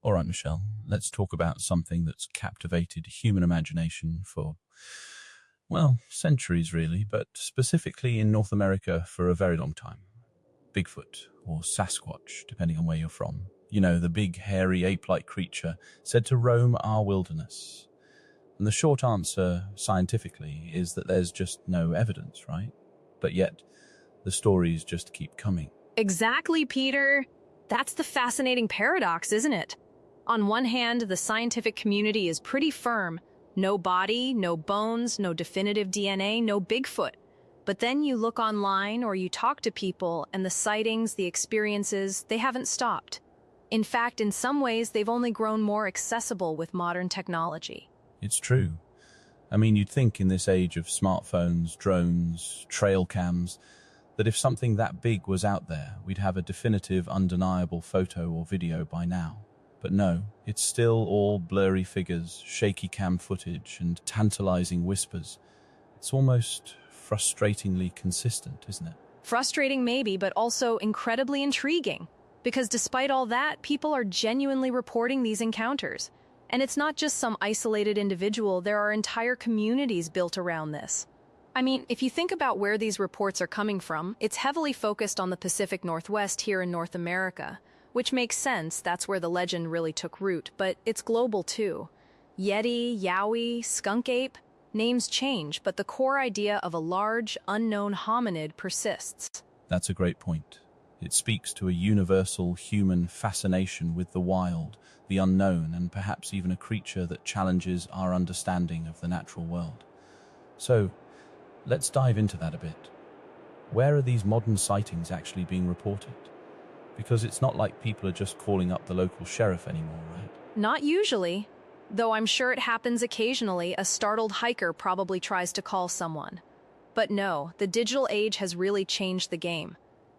All right, Michelle, let's talk about something that's captivated human imagination for, well, centuries really, but specifically in North America for a very long time. Bigfoot, or Sasquatch, depending on where you're from. You know, the big, hairy, ape-like creature said to roam our wilderness. And the short answer, scientifically, is that there's just no evidence, right? But yet, the stories just keep coming. Exactly, Peter. That's the fascinating paradox, isn't it? On one hand, the scientific community is pretty firm. No body, no bones, no definitive DNA, no Bigfoot. But then you look online or you talk to people and the sightings, the experiences, they haven't stopped. In fact, in some ways, they've only grown more accessible with modern technology. It's true. I mean, you'd think in this age of smartphones, drones, trail cams, that if something that big was out there, we'd have a definitive, undeniable photo or video by now. But no, it's still all blurry figures, shaky cam footage, and tantalizing whispers. It's almost frustratingly consistent, isn't it? Frustrating maybe, but also incredibly intriguing. Because despite all that, people are genuinely reporting these encounters. And it's not just some isolated individual, there are entire communities built around this. I mean, if you think about where these reports are coming from, it's heavily focused on the Pacific Northwest here in North America, which makes sense, that's where the legend really took root, but it's global too. Yeti, Yowie, skunk ape, names change, but the core idea of a large, unknown hominid persists. That's a great point. It speaks to a universal human fascination with the wild, the unknown, and perhaps even a creature that challenges our understanding of the natural world. So, let's dive into that a bit. Where are these modern sightings actually being reported? Because it's not like people are just calling up the local sheriff anymore, right? Not usually. Though I'm sure it happens occasionally, a startled hiker probably tries to call someone. But no, the digital age has really changed the game.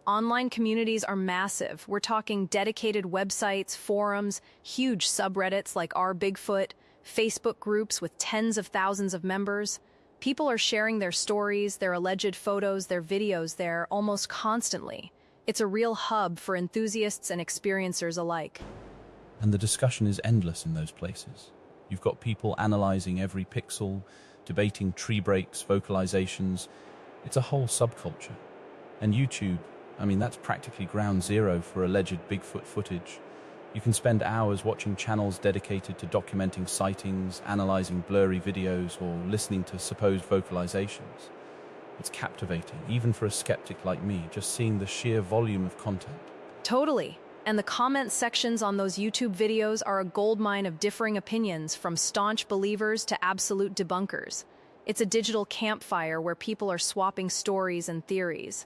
Online communities are massive. We're talking dedicated websites, forums, huge subreddits like Our Bigfoot, Facebook groups with tens of thousands of members. People are sharing their stories, their alleged photos, their videos there almost constantly. It's a real hub for enthusiasts and experiencers alike. And the discussion is endless in those places. You've got people analyzing every pixel, debating tree breaks, vocalizations. It's a whole subculture. And YouTube, I mean, that's practically ground zero for alleged Bigfoot footage. You can spend hours watching channels dedicated to documenting sightings, analyzing blurry videos, or listening to supposed vocalizations. It's captivating, even for a skeptic like me, just seeing the sheer volume of content. Totally. And the comment sections on those YouTube videos are a goldmine of differing opinions, from staunch believers to absolute debunkers. It's a digital campfire where people are swapping stories and theories.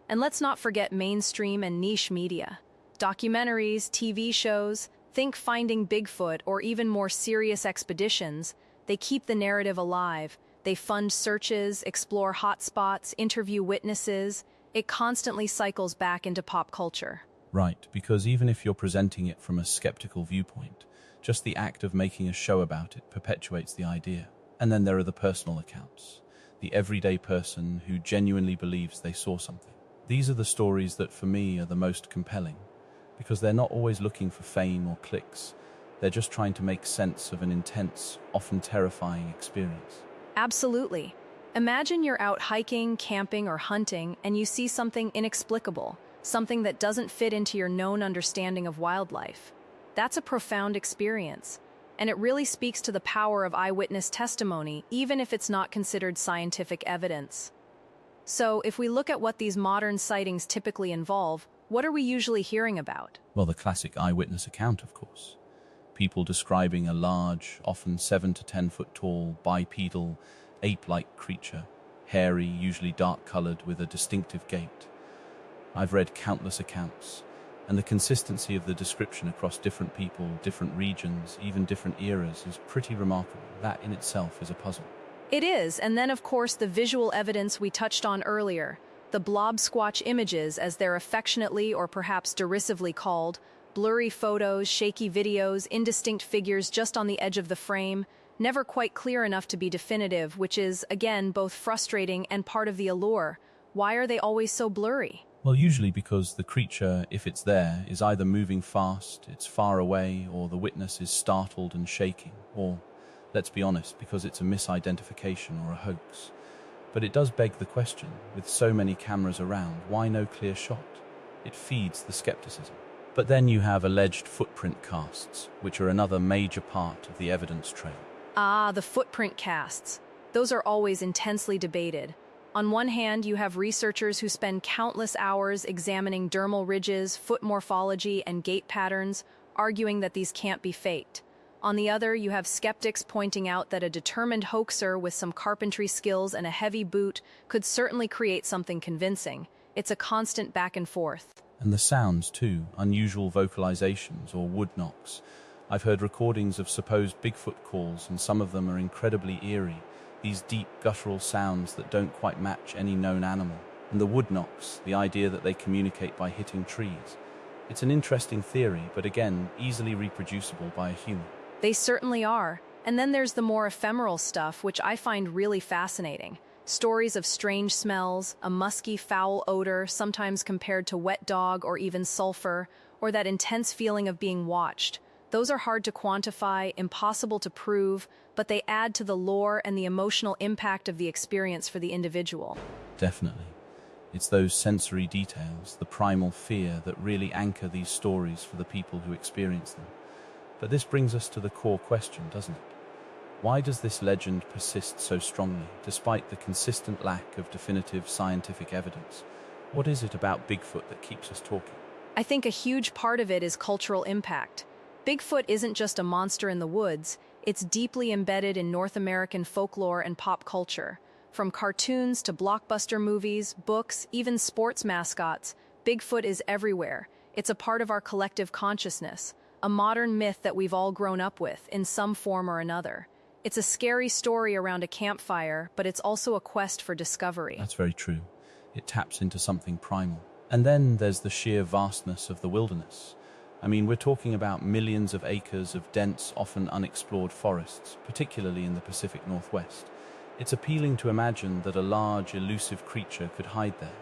And let's not forget mainstream and niche media. Documentaries, TV shows, think Finding Bigfoot, or even more serious expeditions, they keep the narrative alive. They fund searches, explore hotspots, interview witnesses. It constantly cycles back into pop culture. Right, because even if you're presenting it from a skeptical viewpoint, just the act of making a show about it perpetuates the idea. And then there are the personal accounts, the everyday person who genuinely believes they saw something. These are the stories that for me are the most compelling, because they're not always looking for fame or clicks. They're just trying to make sense of an intense, often terrifying experience. Absolutely. Imagine you're out hiking, camping, or hunting, and you see something inexplicable, something that doesn't fit into your known understanding of wildlife. That's a profound experience, and it really speaks to the power of eyewitness testimony, even if it's not considered scientific evidence. So, if we look at what these modern sightings typically involve, what are we usually hearing about? Well, the classic eyewitness account, of course. People describing a large, often 7 to 10 foot tall, bipedal, ape-like creature, hairy, usually dark-colored, with a distinctive gait. I've read countless accounts, and the consistency of the description across different people, different regions, even different eras is pretty remarkable. That in itself is a puzzle. It is, and then of course the visual evidence we touched on earlier, the blob squatch images, as they're affectionately or perhaps derisively called, blurry photos, shaky videos, indistinct figures just on the edge of the frame, never quite clear enough to be definitive, which is, again, both frustrating and part of the allure. Why are they always so blurry? Well, usually because the creature, if it's there, is either moving fast, it's far away, or the witness is startled and shaking, or, let's be honest, because it's a misidentification or a hoax. But it does beg the question, with so many cameras around, why no clear shot? It feeds the skepticism. But then you have alleged footprint casts, which are another major part of the evidence trail. Ah, the footprint casts. Those are always intensely debated. On one hand, you have researchers who spend countless hours examining dermal ridges, foot morphology, and gait patterns, arguing that these can't be faked. On the other, you have skeptics pointing out that a determined hoaxer with some carpentry skills and a heavy boot could certainly create something convincing. It's a constant back and forth. And the sounds, too, unusual vocalizations or wood knocks. I've heard recordings of supposed Bigfoot calls, and some of them are incredibly eerie, these deep guttural sounds that don't quite match any known animal. And the wood knocks, the idea that they communicate by hitting trees. It's an interesting theory, but again, easily reproducible by a human. They certainly are. And then there's the more ephemeral stuff, which I find really fascinating. Stories of strange smells, a musky, foul odor, sometimes compared to wet dog or even sulfur, or that intense feeling of being watched. Those are hard to quantify, impossible to prove, but they add to the lore and the emotional impact of the experience for the individual. Definitely. It's those sensory details, the primal fear, that really anchor these stories for the people who experience them. But this brings us to the core question, doesn't it? Why does this legend persist so strongly, despite the consistent lack of definitive scientific evidence? What is it about Bigfoot that keeps us talking? I think a huge part of it is cultural impact. Bigfoot isn't just a monster in the woods, it's deeply embedded in North American folklore and pop culture. From cartoons to blockbuster movies, books, even sports mascots, Bigfoot is everywhere. It's a part of our collective consciousness, a modern myth that we've all grown up with, in some form or another. It's a scary story around a campfire, but it's also a quest for discovery. That's very true. It taps into something primal. And then there's the sheer vastness of the wilderness. I mean, we're talking about millions of acres of dense, often unexplored forests, particularly in the Pacific Northwest. It's appealing to imagine that a large, elusive creature could hide there.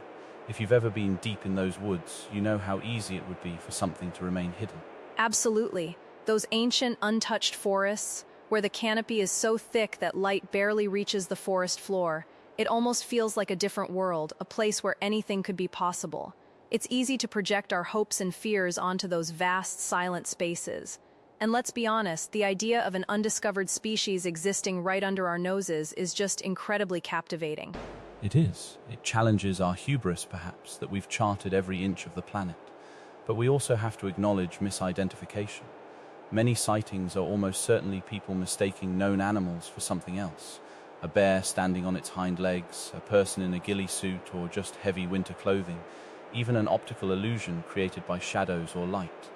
If you've ever been deep in those woods, you know how easy it would be for something to remain hidden. Absolutely. Those ancient, untouched forests, where the canopy is so thick that light barely reaches the forest floor, it almost feels like a different world, a place where anything could be possible. It's easy to project our hopes and fears onto those vast, silent spaces. And let's be honest, the idea of an undiscovered species existing right under our noses is just incredibly captivating. It is. It challenges our hubris, perhaps, that we've charted every inch of the planet. But we also have to acknowledge misidentification. Many sightings are almost certainly people mistaking known animals for something else. A bear standing on its hind legs, a person in a ghillie suit, or just heavy winter clothing. Even an optical illusion created by shadows or light.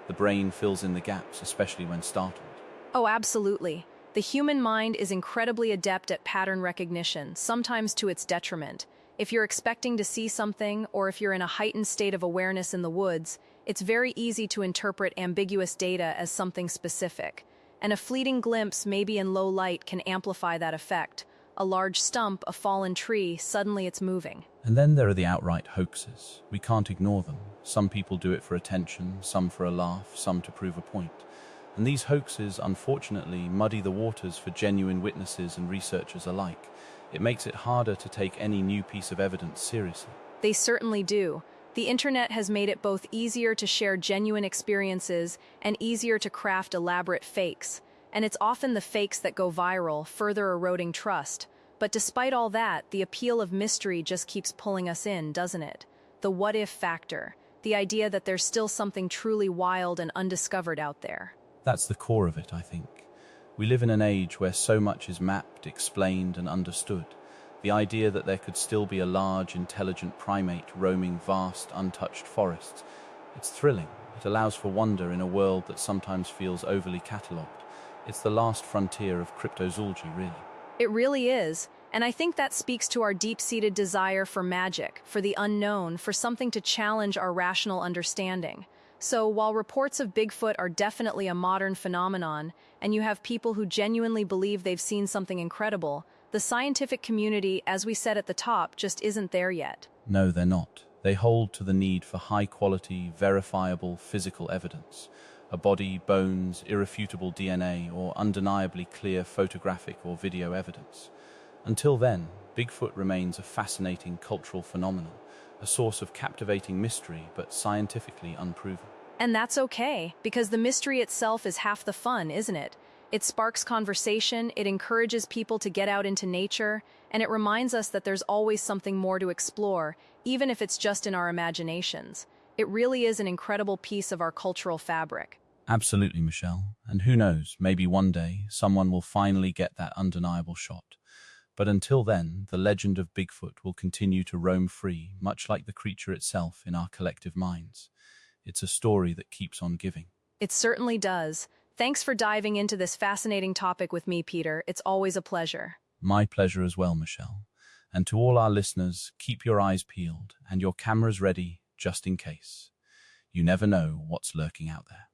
The brain fills in the gaps, especially when startled. Oh, absolutely. The human mind is incredibly adept at pattern recognition, sometimes to its detriment. If you're expecting to see something, or if you're in a heightened state of awareness in the woods, it's very easy to interpret ambiguous data as something specific. And a fleeting glimpse, maybe in low light, can amplify that effect. A large stump, a fallen tree, suddenly it's moving. And then there are the outright hoaxes. We can't ignore them. Some people do it for attention, some for a laugh, some to prove a point. And these hoaxes, unfortunately, muddy the waters for genuine witnesses and researchers alike. It makes it harder to take any new piece of evidence seriously. They certainly do. The internet has made it both easier to share genuine experiences and easier to craft elaborate fakes. And it's often the fakes that go viral, further eroding trust. But despite all that, the appeal of mystery just keeps pulling us in, doesn't it? The what-if factor. The idea that there's still something truly wild and undiscovered out there. That's the core of it, I think. We live in an age where so much is mapped, explained, and understood. The idea that there could still be a large, intelligent primate roaming vast, untouched forests. It's thrilling. It allows for wonder in a world that sometimes feels overly catalogued. It's the last frontier of cryptozoology, really. It really is. And I think that speaks to our deep-seated desire for magic, for the unknown, for something to challenge our rational understanding. So while reports of Bigfoot are definitely a modern phenomenon, and you have people who genuinely believe they've seen something incredible, the scientific community, as we said at the top, just isn't there yet. No, they're not. They hold to the need for high-quality, verifiable physical evidence, a body, bones, irrefutable DNA, or undeniably clear photographic or video evidence. Until then, Bigfoot remains a fascinating cultural phenomenon, a source of captivating mystery but scientifically unproven. And that's okay, because the mystery itself is half the fun, isn't it? It sparks conversation, it encourages people to get out into nature, and it reminds us that there's always something more to explore, even if it's just in our imaginations. It really is an incredible piece of our cultural fabric. Absolutely, Michelle. And who knows, maybe one day someone will finally get that undeniable shot. But until then, the legend of Bigfoot will continue to roam free, much like the creature itself in our collective minds. It's a story that keeps on giving. It certainly does. Thanks for diving into this fascinating topic with me, Peter. It's always a pleasure. My pleasure as well, Michelle. And to all our listeners, keep your eyes peeled and your cameras ready just in case. You never know what's lurking out there.